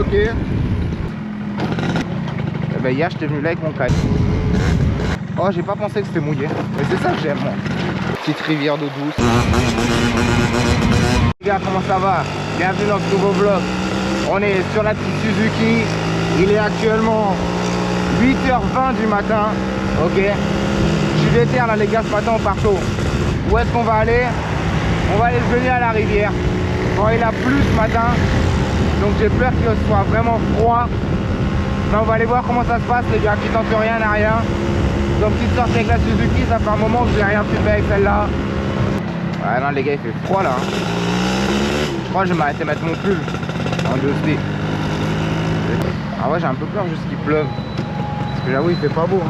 ok. Et ben hier j'étais venu là avec mon kite. Oh, j'ai pas pensé que c'était mouillé. Mais c'est ça que j'aime moi. Petite rivière d'eau douce. Les gars, comment ça va? Bienvenue dans ce nouveau vlog. On est sur la petite Suzuki. Il est actuellement 8h20 du matin. Ok. Je suis déter là les gars, ce matin on part tôt. Où est-ce qu'on va aller? On va aller se baigner à la rivière. Bon, il a plu ce matin. Donc j'ai peur qu'il soit vraiment froid. Mais on va aller voir comment ça se passe les gars, qui tentent rien à rien. Donc petite sortie avec la Suzuki, ça fait un moment que j'ai rien filmé avec celle-là. Ouais non les gars, il fait froid là. Je crois que je vais m'arrêter de mettre mon pull en dessous. Ah ouais, j'ai un peu peur juste qu'il pleuve. Parce que j'avoue il fait pas beau.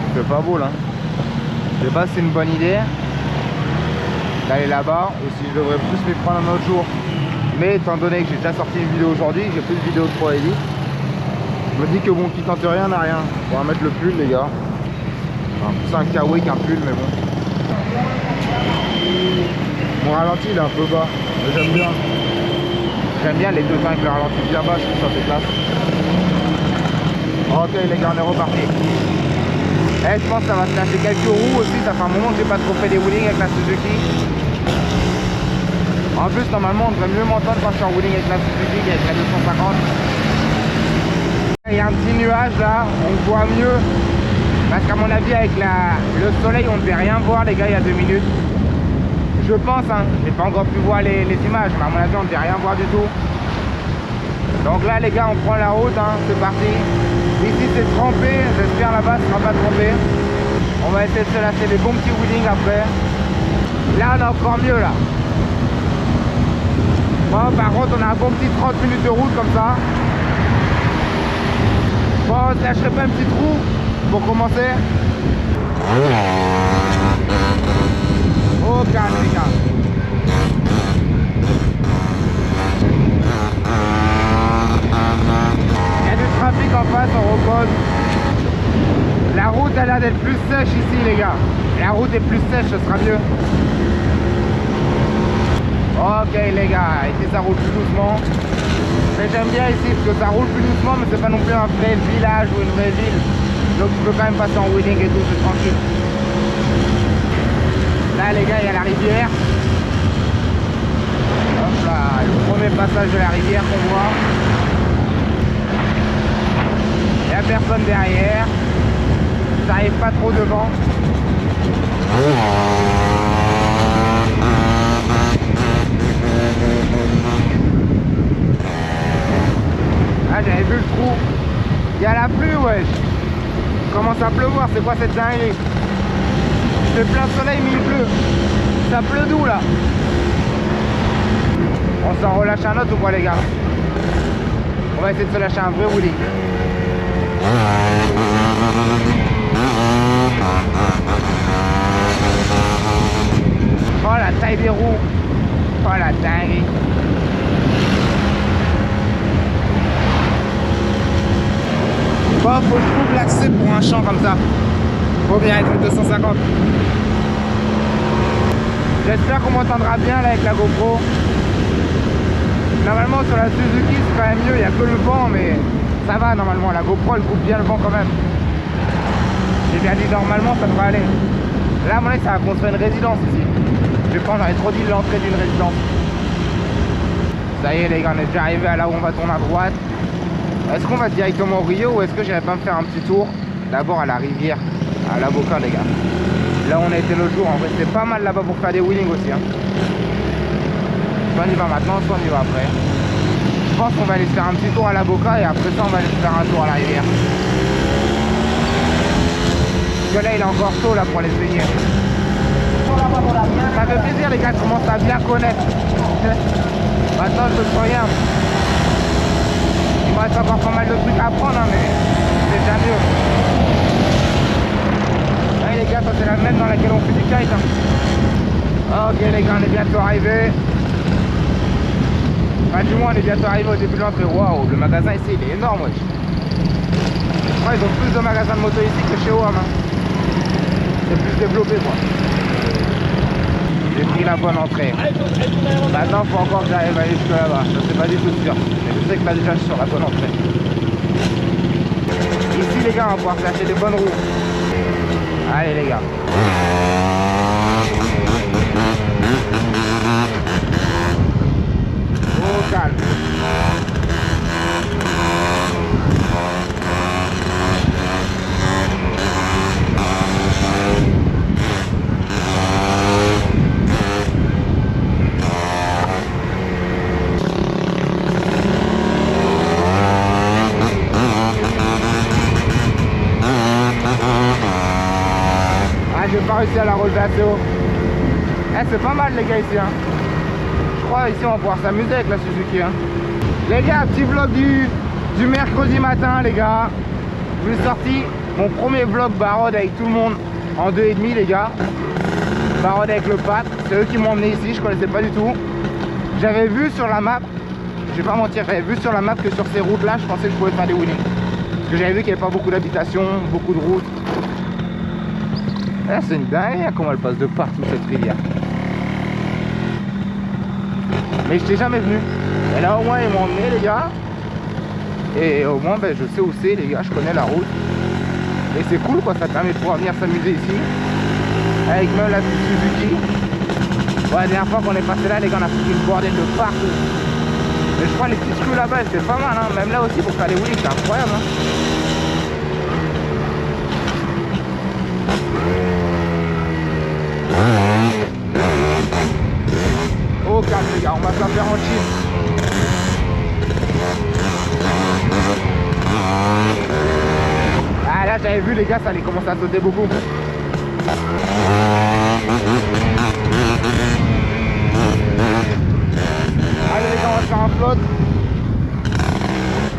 Il fait pas beau là. Je sais pas si c'est une bonne idée d'aller là-bas ou si je devrais plus les prendre un autre jour. Mais étant donné que j'ai déjà sorti une vidéo aujourd'hui, j'ai plus de vidéos de Pro Elite, je me dis que bon, qui tente rien n'a rien. On va mettre le pull les gars. Enfin, c'est un kawaii qu'un pull mais bon. Mon ralenti il est un peu bas, mais j'aime bien. J'aime bien les deux temps avec le ralenti bien bas, je trouve ça fait classe. Ok les gars, on est reparti. Je pense que ça va se lâcher quelques roues aussi, ça fait un moment que j'ai pas trop fait des wheelings avec la Suzuki. En plus normalement on devrait mieux m'entendre quand je suis en wheeling avec la Suzuki qu'avec la 250. Il y a un petit nuage là, on voit mieux. Parce qu'à mon avis avec le soleil on ne devait rien voir les gars il y a 2 minutes. Je pense, hein, j'ai pas encore pu voir les images, mais à mon avis on ne devait rien voir du tout. Donc là les gars on prend la route, hein, c'est parti. Ici c'est trempé, j'espère là-bas ce sera pas trempé. On va essayer de se lâcher des bons petits wheelings après. Là on est encore mieux là. Bon par contre on a un bon petit 30 minutes de route comme ça. Bon on se lâcherait pas un petit trou pour commencer. Oh calme les gars. Il y a du trafic en face, on repose. La route a l'air d'être plus sèche ici les gars. La route est plus sèche, ce sera mieux. Ok les gars, ici ça roule plus doucement. Mais j'aime bien ici parce que ça roule plus doucement mais c'est pas non plus un vrai village ou une vraie ville. Donc je peux quand même passer en wheeling et tout, c'est tranquille. Là les gars, il y a la rivière. Hop là, le premier passage de la rivière qu'on voit. Il n'y a personne derrière. Ça arrive pas trop devant. Ah j'avais vu le trou. Il y a la pluie wesh. Il commence à pleuvoir, c'est quoi cette dinguerie? C'est plein soleil mais il pleut. Ça pleut d'où là? On s'en relâche un autre ou quoi les gars? On va essayer de se lâcher un vrai wheeling. Oh la taille des roues. Oh la dinguerie. Bon, faut que je trouve l'accès pour un champ comme ça. Faut bien être 250. J'espère qu'on m'entendra bien là avec la GoPro. Normalement sur la Suzuki c'est quand même mieux, il n'y a que le vent mais ça va normalement, la GoPro elle coupe bien le vent quand même. J'ai bien dit normalement ça devrait aller. Là à mon avis ça va construire une résidence ici. Je pense j'en ai trop dit l'entrée d'une résidence. Ça y est les gars, on est déjà arrivé à là où on va tourner à droite. Est-ce qu'on va directement au Rio ou est-ce que j'irai pas me faire un petit tour d'abord à la rivière, à la Boca les gars. Là on a été l'autre jour, en vrai c'est pas mal là-bas pour faire des wheelings aussi hein. Soit on y va maintenant, soit on y va après. Je pense qu'on va aller se faire un petit tour à la Boca et après ça on va aller se faire un tour à la rivière. Parce que là il est encore tôt là pour aller se baigner. Ça fait plaisir les gars, je commence à bien connaître. Maintenant je ne sens rien. Il me reste encore pas mal de trucs à apprendre hein, mais c'est déjà mieux. Là les gars, ça c'est la même dans laquelle on fait du kite hein. Ok les gars, on est bientôt arrivé. Enfin du moins on est bientôt arrivé au début de l'entrée. Waouh, le magasin ici il est énorme wesh. Je crois qu'ils ont plus de magasins de moto ici que chez OAM hein. C'est plus développé quoi. J'ai pris la bonne entrée. Maintenant, il faut encore que j'arrive à aller jusque là-bas. Ça, c'est pas du tout sûr. Mais je sais que là, déjà, je suis sur la bonne entrée. Ici, les gars, on va pouvoir chercher des bonnes roues. Allez, les gars. Au calme. J'ai pas réussi à la relever assez haut. Eh, c'est pas mal les gars ici hein. Je crois ici on va pouvoir s'amuser avec la Suzuki hein. Les gars, petit vlog du mercredi matin les gars. Je vous ai sorti mon premier vlog Barod avec tout le monde en 2,5 les gars. Barod avec le pack, c'est eux qui m'ont emmené ici, je connaissais pas du tout. J'avais vu sur la map, je vais pas mentir, j'avais vu sur la map que sur ces routes là je pensais que je pouvais faire des wheelings. Parce que j'avais vu qu'il n'y avait pas beaucoup d'habitations, beaucoup de routes. Eh, c'est une dingue comment elle passe de partout cette rivière. Mais je t'ai jamais venu. Et là au moins ils m'ont emmené les gars. Et au moins ben, je sais où c'est les gars, je connais la route. Et c'est cool quoi, ça permet de pouvoir venir s'amuser ici. Avec même la petite Suzuki. Ouais, la dernière fois qu'on est passé là les gars on a foutu une bordelle de partout. Mais je crois les petites rues là-bas c'est pas mal hein. Même là aussi pour faire les wheelies c'est incroyable hein. Oh calme les gars, on va se la faire en chill. Ah là j'avais vu les gars, ça allait commencer à sauter beaucoup. Allez les gars, on va se faire un flotte.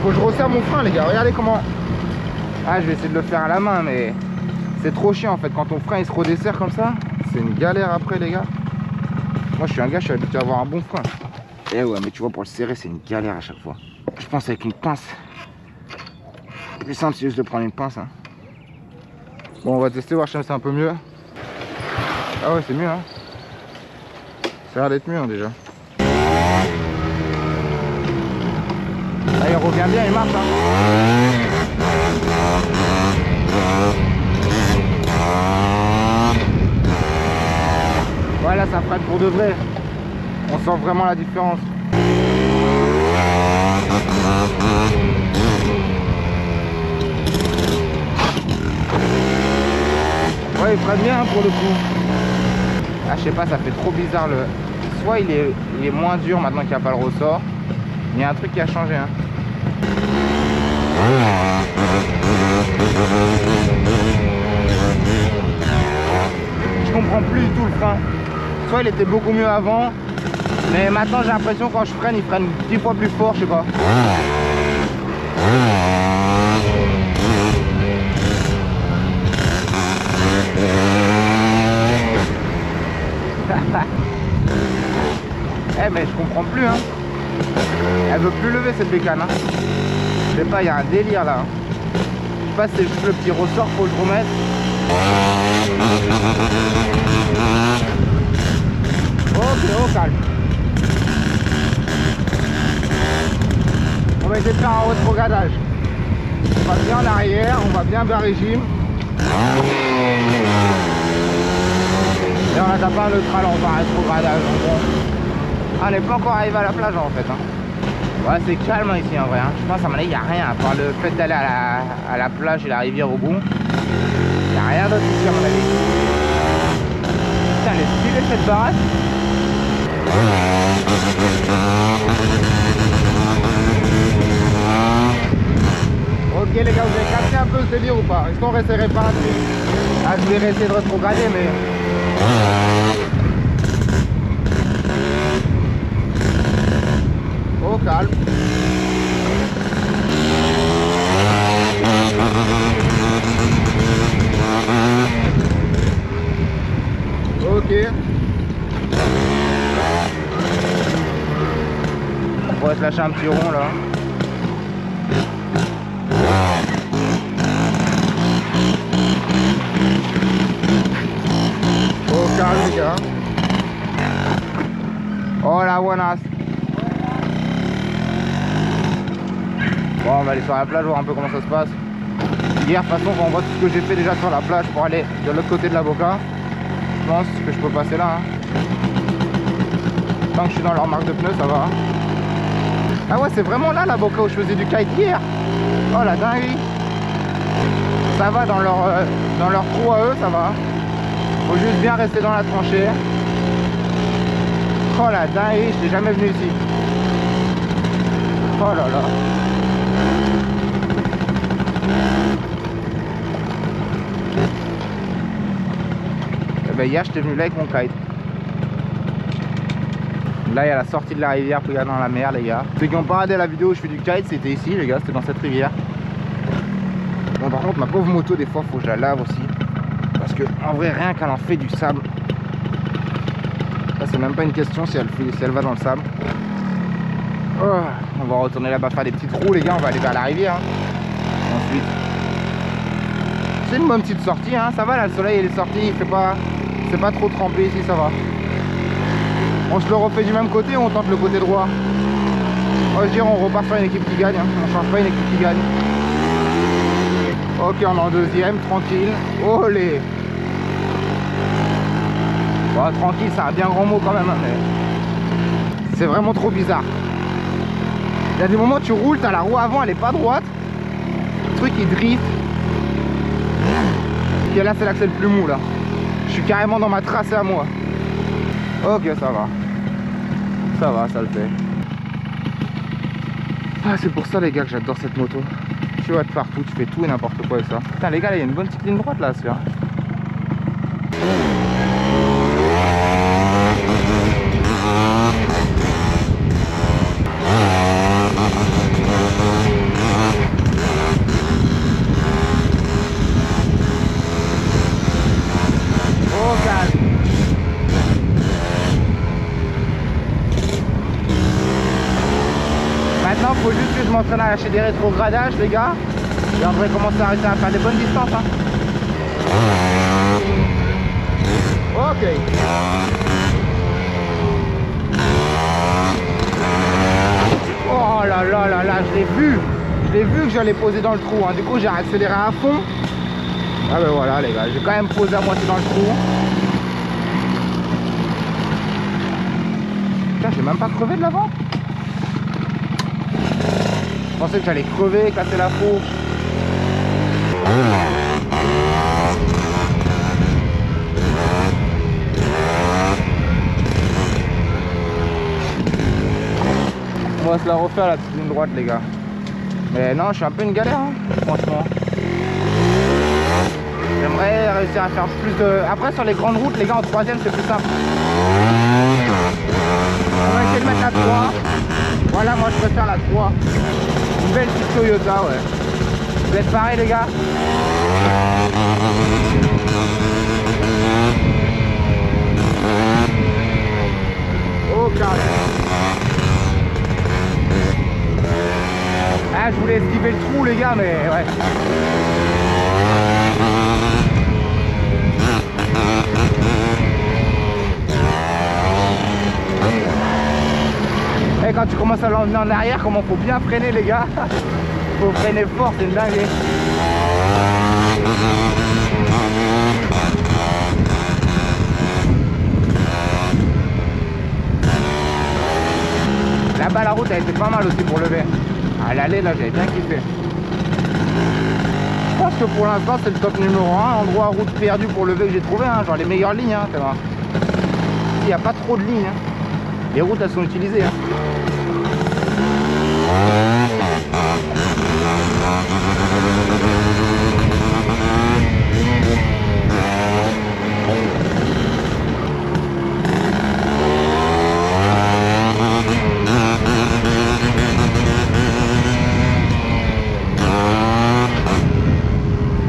Faut que je resserre mon frein les gars, regardez comment. Ah je vais essayer de le faire à la main mais c'est trop chiant en fait quand ton frein il se redessert comme ça. C'est une galère après les gars. Moi je suis un gars, je suis habitué à avoir un bon frein. Et ouais mais tu vois pour le serrer c'est une galère à chaque fois. Je pense avec une pince. Le plus simple c'est juste de prendre une pince hein. Bon on va tester voir si c'est un peu mieux. Ah ouais c'est mieux hein. Ça a l'air d'être mieux hein, déjà. Là il revient bien, il marche hein. Voilà, ça freine pour de vrai. On sent vraiment la différence. Ouais, il freine bien hein, pour le coup. Ah, je sais pas, ça fait trop bizarre le. Soit il est moins dur maintenant qu'il n'y a pas le ressort. Il y a un truc qui a changé. Hein. Je comprends plus du tout le frein. Soit il était beaucoup mieux avant, mais maintenant j'ai l'impression quand je freine, il freine 10 fois plus fort, je sais pas. Eh mais je comprends plus hein. Elle veut plus lever cette bécane hein. Je sais pas, il y a un délire là. Je sais pas si c'est juste le petit ressort, faut le remettre. Ok, au calme. On va essayer de faire un rétrogradage. On va bien en arrière, on va bien régime. Et on a tapé un neutral, on va un rétrogradage. Ah, on n'est pas encore arrivé à la plage en fait. Hein. Ouais, c'est calme ici en vrai. Hein. Je pense à mon avis, il n'y a rien. À part le fait d'aller à la plage et la rivière au bout. Il n'y a rien d'autre ici à mon avis. Putain, elle est stylée cette baraque. Ok les gars, vous avez capté un peu ce délire ou pas? Est-ce qu'on resterait pas là-dessus? Ah, je vais essayer de rétrograder mais... Oh calme. Ok. On pourrait se lâcher un petit rond là. Oh calme les gars. Hola, buenas. Bon, on va aller sur la plage, voir un peu comment ça se passe. Hier, de toute façon, quand on voit tout ce que j'ai fait déjà sur la plage pour aller de l'autre côté de la Boca, je pense que je peux passer là. Hein. Tant que je suis dans leur marque de pneus, ça va. Hein. Ah ouais, c'est vraiment là la Boca où je faisais du kite hier. Oh la dinguerie. Ça va dans leur trou à eux, ça va. Faut juste bien rester dans la tranchée. Oh la dinguerie, je n'ai jamais venu ici. Oh là là. Et ben hier j'étais venu là avec mon kite. Là il y a la sortie de la rivière, regardez dans la mer les gars. Ceux qui n'ont pas regardé la vidéo où je fais du kite, c'était ici les gars, c'était dans cette rivière. Bon par contre ma pauvre moto des fois faut que je la lave aussi. Parce que en vrai rien qu'elle en fait du sable. Là c'est même pas une question si elle va dans le sable. Oh, on va retourner là-bas faire des petits trous les gars, on va aller vers la rivière. Hein. Ensuite. C'est une bonne petite sortie, hein. Ça va là, le soleil il est sorti, il fait pas. C'est pas trop trempé ici, ça va. On se le refait du même côté ou on tente le côté droit? On va se dire on repart sur une équipe qui gagne, hein. On change pas une équipe qui gagne. Ok, on est en deuxième, tranquille. Olé. Bon, tranquille, c'est un bien grand mot quand même, hein, mais c'est vraiment trop bizarre. Il y a des moments où tu roules, t'as la roue avant, elle est pas droite. Le truc il drift. Et là c'est là que c'est le plus mou là. Je suis carrément dans ma tracée à moi. Ok, ça va. Ça va, ça le fait. Ah, c'est pour ça les gars que j'adore cette moto. Tu vas de partout, tu fais tout et n'importe quoi avec ça. Putain les gars, là, il y a une bonne petite ligne droite là à se faire. Maintenant, faut juste que je m'entraîne à lâcher des rétrogradages, les gars. Et on devrait commencer à arrêter à faire des bonnes distances. Hein. Ok. Oh là là là là, je l'ai vu. Je l'ai vu que j'allais poser dans le trou. Hein. Du coup, j'ai accéléré à fond. Ah ben voilà, les gars, j'ai quand même posé à moitié dans le trou. Putain, j'ai même pas crevé de l'avant. Je pensais que j'allais crever, casser la fourche. On va se la refaire la petite ligne droite les gars. Mais non, je suis un peu une galère hein, franchement. J'aimerais réussir à faire plus de... Après sur les grandes routes les gars en troisième c'est plus simple. On va essayer de mettre la 3. Voilà, moi je préfère la 3. Une belle petite Toyota, ouais. Vous êtes pareil les gars? Oh carré. Ah, je voulais esquiver le trou les gars, mais ouais. Et quand tu commences à l'emmener en arrière, comment faut bien freiner les gars. Faut freiner fort, c'est une dinguerie. Là-bas la route elle était pas mal aussi pour lever. À l'aller là j'avais bien kiffé. Je pense que pour l'instant c'est le top numéro 1, endroit route perdue pour lever que j'ai trouvé, hein. Genre les meilleures lignes, hein, il n'y a pas trop de lignes. Hein. Les routes elles sont utilisées. Hein.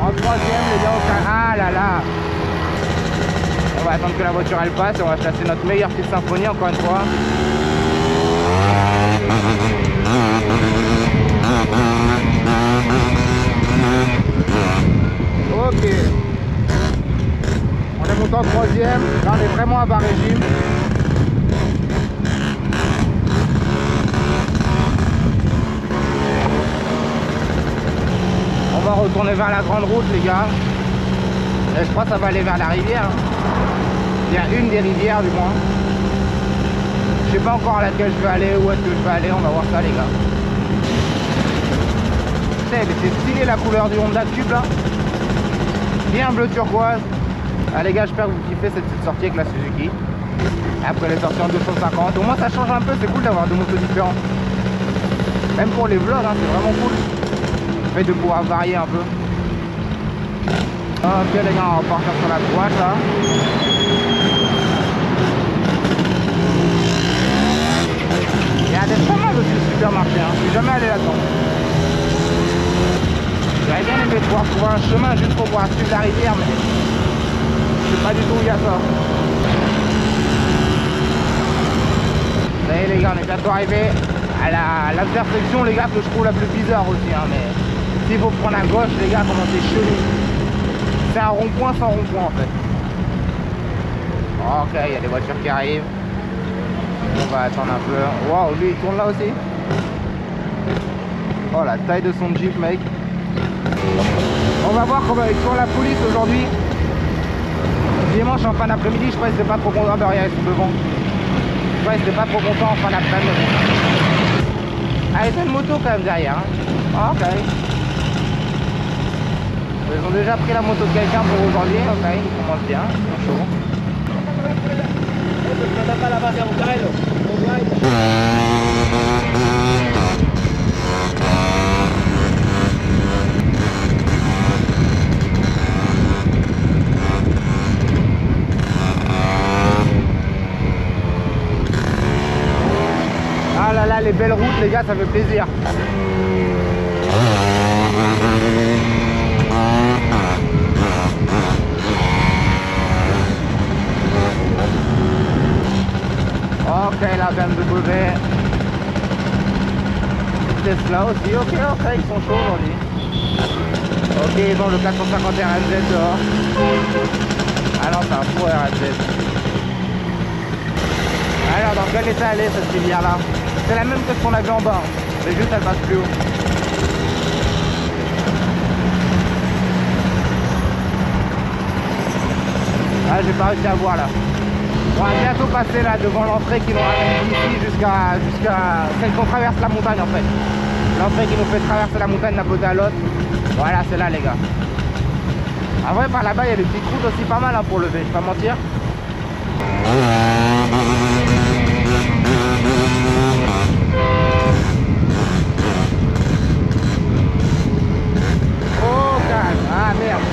En troisième les gars, ah là là. On va attendre que la voiture elle passe et on va chasser notre meilleure petite symphonie encore une fois. Ok. On est monté en troisième. Là on est vraiment à bas régime. tourner vers la grande route les gars. Et je crois que ça va aller vers la rivière. Il y a une des rivières du moins. Je sais pas encore à laquelle je vais aller, où est-ce que je vais aller, on va voir ça les gars. C'est stylé la couleur du Honda Cube là. Bien bleu turquoise. Ah les gars, j'espère que vous kiffez cette petite sortie avec la Suzuki. Après les sorties en 250. Au moins ça change un peu, c'est cool d'avoir deux motos différentes. Même pour les vlogs, hein, c'est vraiment cool. Le fait de pouvoir varier un peu. Ok les gars, on va partir sur la droite là. Il y a des chemins de ce supermarché, hein. Je suis jamais allé là-dedans. J'aurais bien aimé pouvoir trouver un chemin juste pour pouvoir suivre la rivière, mais je sais pas du tout où il y a ça. Ça y est les gars, on est bientôt arrivé à l'intersection les gars que je trouve la plus bizarre aussi, hein, mais s'il faut prendre à gauche les gars, comment c'est chelou. C'est un rond-point sans rond-point en fait. Ok, il y a des voitures qui arrivent. On va attendre un peu. Waouh, lui il tourne là aussi. Oh la taille de son Jeep mec. On va voir comment ils sont la police aujourd'hui. Dimanche en fin d'après-midi, je crois qu'ils étaient pas trop contents de rien, ils sont devant. Je crois qu'ils étaient pas trop contents en fin d'après-midi. Ah, il y a une moto quand même derrière. Hein. Ok. Ils ont déjà pris la moto de quelqu'un pour aujourd'hui. Ok, ils commencent bien, ils sont chauds. Ah là là, les belles routes les gars, ça fait plaisir. Ok, la BMW. Tesla aussi, ok, ils sont chauds aujourd'hui. Ok, ils ont le 451 RZ dehors. Ah non, c'est un faux RZ. Alors, dans quel état elle est cette rivière là? C'est la même que ce qu'on avait en bas, mais juste elle passe plus haut. Ah, j'ai pas réussi à voir là. On va bientôt passer là devant l'entrée qui nous ramène ici jusqu'à celle qu'on traverse la montagne en fait. L'entrée qui nous fait traverser la montagne d'un côté à l'autre. Voilà, c'est là les gars. En vrai, par là-bas, il y a des petites routes aussi pas mal hein, pour lever, je vais pas mentir. Oh calme, ah merde.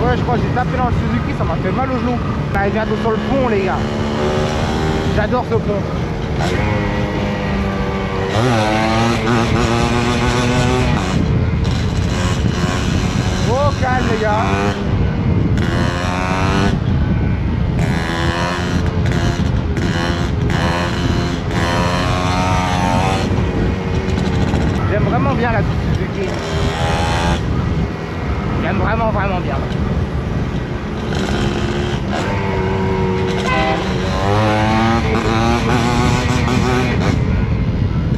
Ouais, je crois que j'ai tapé dans le Suzuki, ça m'a fait mal au genou. Là, il vient bientôt sur le pont les gars. J'adore ce pont. Oh calme les gars. J'aime vraiment bien la Suzuki. J'aime vraiment bien.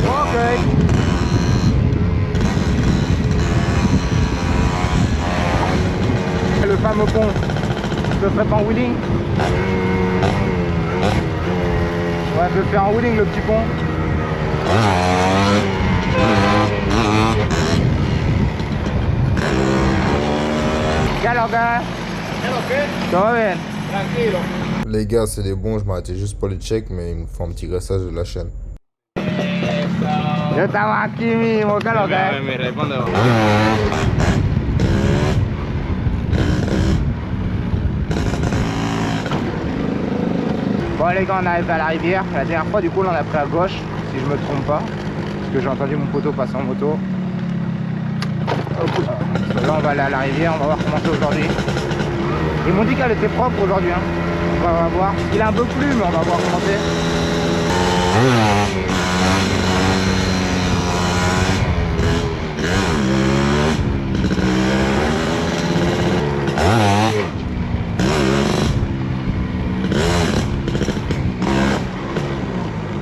Ok. Le fameux pont, je le ferai pas en wheeling. Ouais, je le fais en wheeling le petit pont. ¿Qué lo que? Todo bien. Tranquilo. Les gars, c'est des bons, je m'arrêtais juste pour les checks, mais il me faut un petit graissage de la chaîne. Yo estaba aquí mismo, ¿qué lo que? Me responde. Bon les gars, on arrive à la rivière. La dernière fois du coup on a pris à gauche, si je me trompe pas. Parce que j'ai entendu mon poteau passer en moto. Là on va aller à la rivière, on va voir comment c'est aujourd'hui. Ils m'ont dit qu'elle était propre aujourd'hui, hein. On va voir. Il a un peu plu, mais on va voir comment c'est.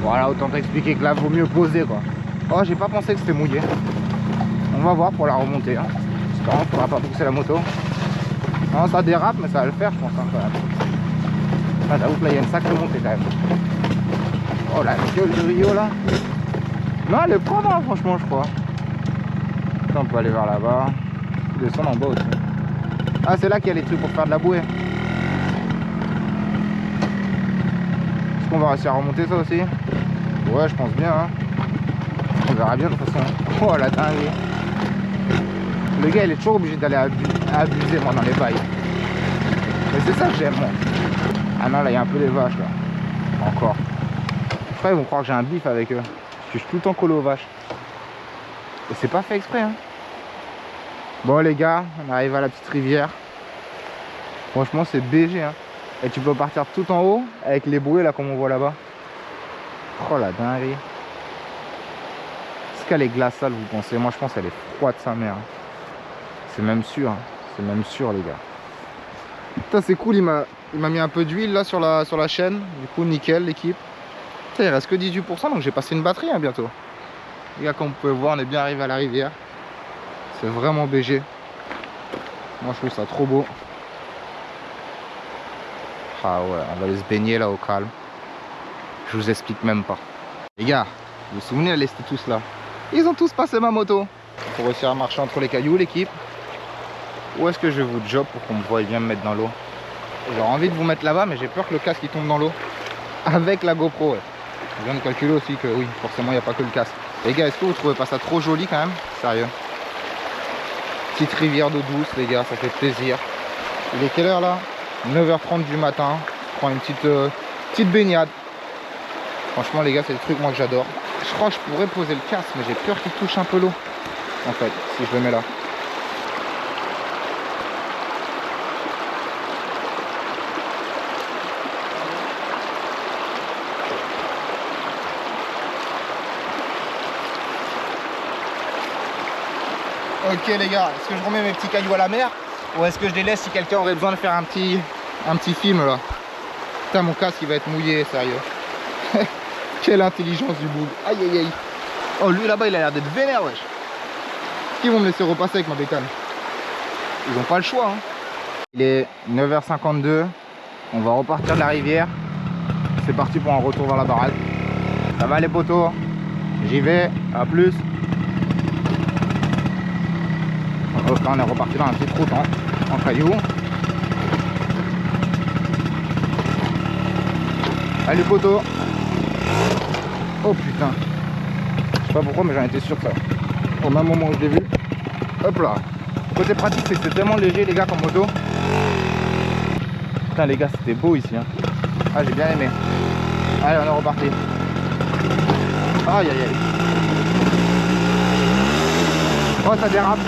Voilà, autant t'expliquer que là vaut mieux poser quoi. Oh, j'ai pas pensé que c'était mouillé. On va voir pour la remontée hein. Non, on pourra pas pousser la moto. Non, ça dérape, mais ça va le faire, je pense, hein, quand même. Ah, j'avoue que là, il y a une sacrée montée quand même. Oh, la gueule de Rio, là. Non, elle est propre, hein, franchement, je crois. Là, on peut aller vers là-bas. Descendre en bas aussi. Ah, c'est là qu'il y a les trucs pour faire de la bouée. Est-ce qu'on va réussir à remonter ça aussi? Ouais, je pense bien, hein. On verra bien de toute façon. Oh, la dingue. Le gars, il est toujours obligé d'aller abuser, moi, dans les bails. Mais c'est ça que j'aime, moi. Ah non, là, il y a un peu des vaches, là. Encore. Je crois qu'ils vont croire que j'ai un bif avec eux. Parce que je suis tout le temps collé aux vaches. Et c'est pas fait exprès, hein. Bon, les gars, on arrive à la petite rivière. Franchement, c'est BG, hein. Et tu peux partir tout en haut avec les bouées, là, comme on voit là-bas. Oh, la dinguerie. Est-ce qu'elle est glaciale, vous pensez? Moi, je pense qu'elle est froide, sa mère. C'est même sûr, hein. C'est même sûr, les gars. Putain, c'est cool, il m'a mis un peu d'huile là sur la chaîne. Du coup, nickel, l'équipe. Putain, il reste que 18%, donc j'ai passé une batterie, hein, bientôt. Les gars, comme vous pouvez voir, on est bien arrivé à la rivière. C'est vraiment BG. Moi, je trouve ça trop beau. Ah ouais, on va aller se baigner là au calme. Je vous explique même pas. Les gars, vous vous souvenez, ils étaient tous là. Ils ont tous passé ma moto. Pour réussir à marcher entre les cailloux, l'équipe. Où est-ce que je vais vous job pour qu'on me voie bien me mettre dans l'eau? J'aurais envie de vous mettre là-bas, mais j'ai peur que le casque il tombe dans l'eau. Avec la GoPro, ouais. Je viens de calculer aussi que oui, forcément, il n'y a pas que le casque. Les gars, est-ce que vous trouvez pas ça trop joli quand même? Sérieux. Petite rivière d'eau douce, les gars, ça fait plaisir. Il est quelle heure là? 9h30 du matin. Je prends une petite baignade. Franchement, les gars, c'est le truc moi que j'adore. Je crois que je pourrais poser le casque, mais j'ai peur qu'il touche un peu l'eau. En fait, si je le mets là. Ok les gars, est-ce que je remets mes petits cailloux à la mer ou est-ce que je les laisse si quelqu'un aurait besoin de faire un petit film là? Putain, mon casque il va être mouillé, sérieux. Quelle intelligence du boule. Aïe aïe aïe. Oh, lui là-bas il a l'air d'être vénère, wesh. Est-ce qu'ils vont me laisser repasser avec ma bécane? Ils n'ont pas le choix, hein. Il est 9h52. On va repartir de la rivière. C'est parti pour un retour vers la baraque. Ça va les potos? J'y vais, à plus. Donc là on est reparti dans un petit route en cailloux. Allez poteau. Oh putain. Je sais pas pourquoi mais j'en étais sûr que ça. Au même moment où je l'ai vu. Hop là. Côté pratique c'est que c'est tellement léger les gars comme moto. Putain les gars c'était beau ici hein. Ah j'ai bien aimé. Allez on est reparti. Aïe aïe aïe. Oh ça dérape.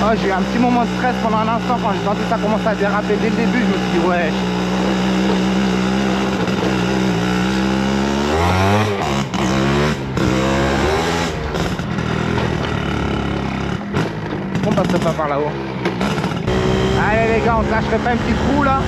Oh, j'ai eu un petit moment de stress pendant un instant quand j'ai senti ça commencer à déraper dès le début, je me suis dit ouais. On passerait pas par là-haut. Allez les gars, on se lâcherait pas une petite roue là?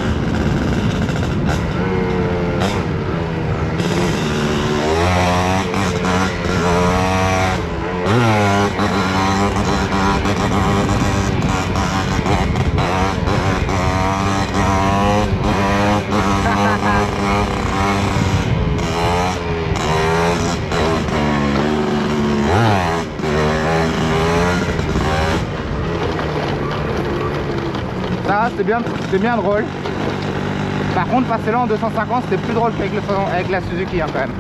Ça c'était bien drôle. Par contre passer là en 250 c'était plus drôle qu'avec la Suzuki hein, quand même.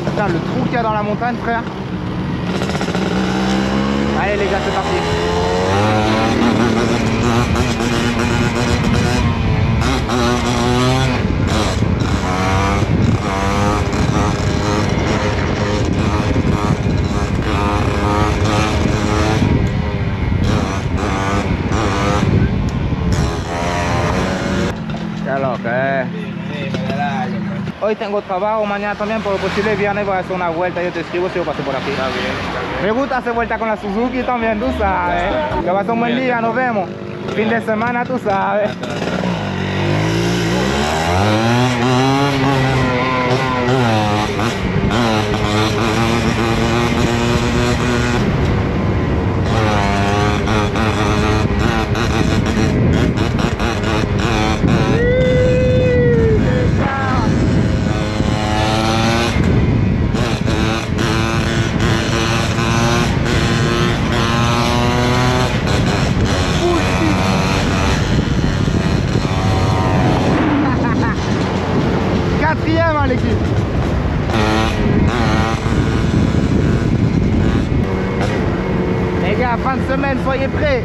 Putain le trou qu'il y a dans la montagne frère. Allez les gars c'est parti. Alors, hoy tengo trabajo, mañana también, por lo posible viernes voy a hacer una vuelta, yo te escribo si yo paso por aquí. Está bien. Me gusta hacer vuelta con la Suzuki también, tú sabes. Que va a ser un buen día, nos vemos. Fin de semana, tú sabes. main l'équipe. Les gars, fin de semaine, soyez prêts.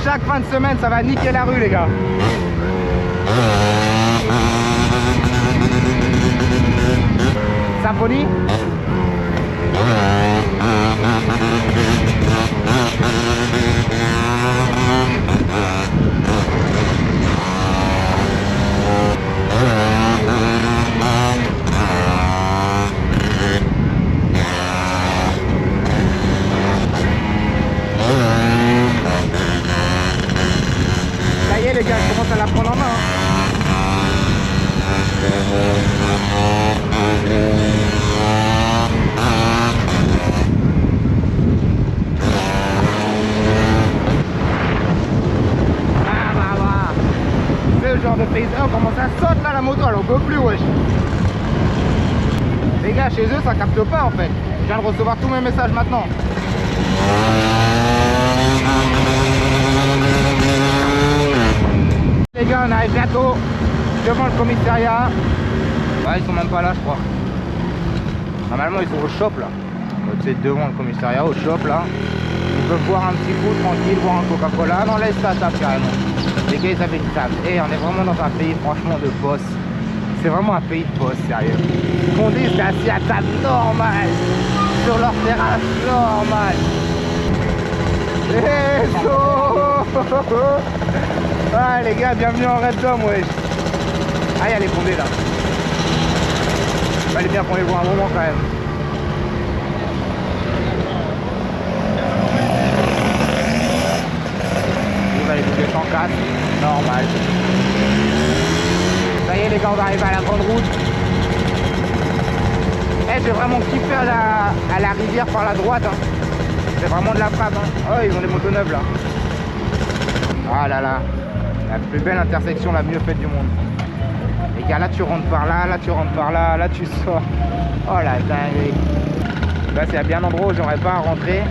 Chaque fin de semaine, ça va niquer la rue, les gars. Symphonie. Ça y est les gars, je commence à la prendre en main. Le genre de paysage, comment ça saute là la moto, elle en peut plus wesh. Les gars, chez eux ça capte pas en fait. Je viens de recevoir tous mes messages maintenant. Les gars, on arrive bientôt devant le commissariat. Ouais, ils sont même pas là je crois. Normalement ils sont au shop là. Tu sais, devant le commissariat, au shop là. Ils peuvent boire un petit coup tranquille, boire un Coca-Cola. Non, laisse ça à table carrément. Les gars, ils avaient une table. Et on est vraiment dans un pays franchement de boss. C'est vraiment un pays de boss, sérieux. On dit c'est assis à table normale. Sur leur terrasse normale. Et ah les gars, bienvenue en Red Dome, wesh. Ah, il y a les condés là. Fallait bien qu'on les voit un moment quand même. Les boucles sans casse, normal. Ça y est les gars, on va arriver à la grande route. Eh, j'ai vraiment kiffé à la rivière par la droite. Hein. C'est vraiment de la frappe. Hein. Oh, ils ont des motos neuves là. Ah là là, la plus belle intersection, la mieux faite du monde. Les gars, là tu rentres par là, là tu rentres par là, là tu sors. Oh la dinguerie. Là c'est bien un endroit où j'aurais pas à rentrer.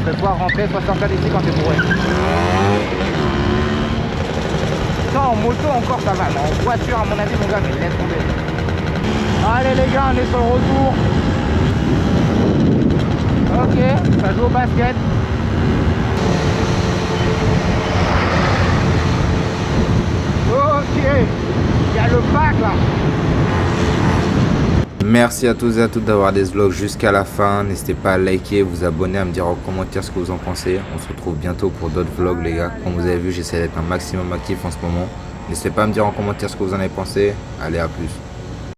Je peux soit rentrer, soit sortir d'ici quand t'es bourré. Ça en moto encore ça va, mais en voiture à mon avis mon gars, mais laisse tomber. Allez les gars, on est sur le retour. Ok, ça joue au basket. Ok, il y a le pack là. Merci à tous et à toutes d'avoir des vlogs jusqu'à la fin. N'hésitez pas à liker, vous abonner, à me dire en commentaire ce que vous en pensez. On se retrouve bientôt pour d'autres vlogs les gars. Comme vous avez vu, j'essaie d'être un maximum actif en ce moment. N'hésitez pas à me dire en commentaire ce que vous en avez pensé. Allez, à plus.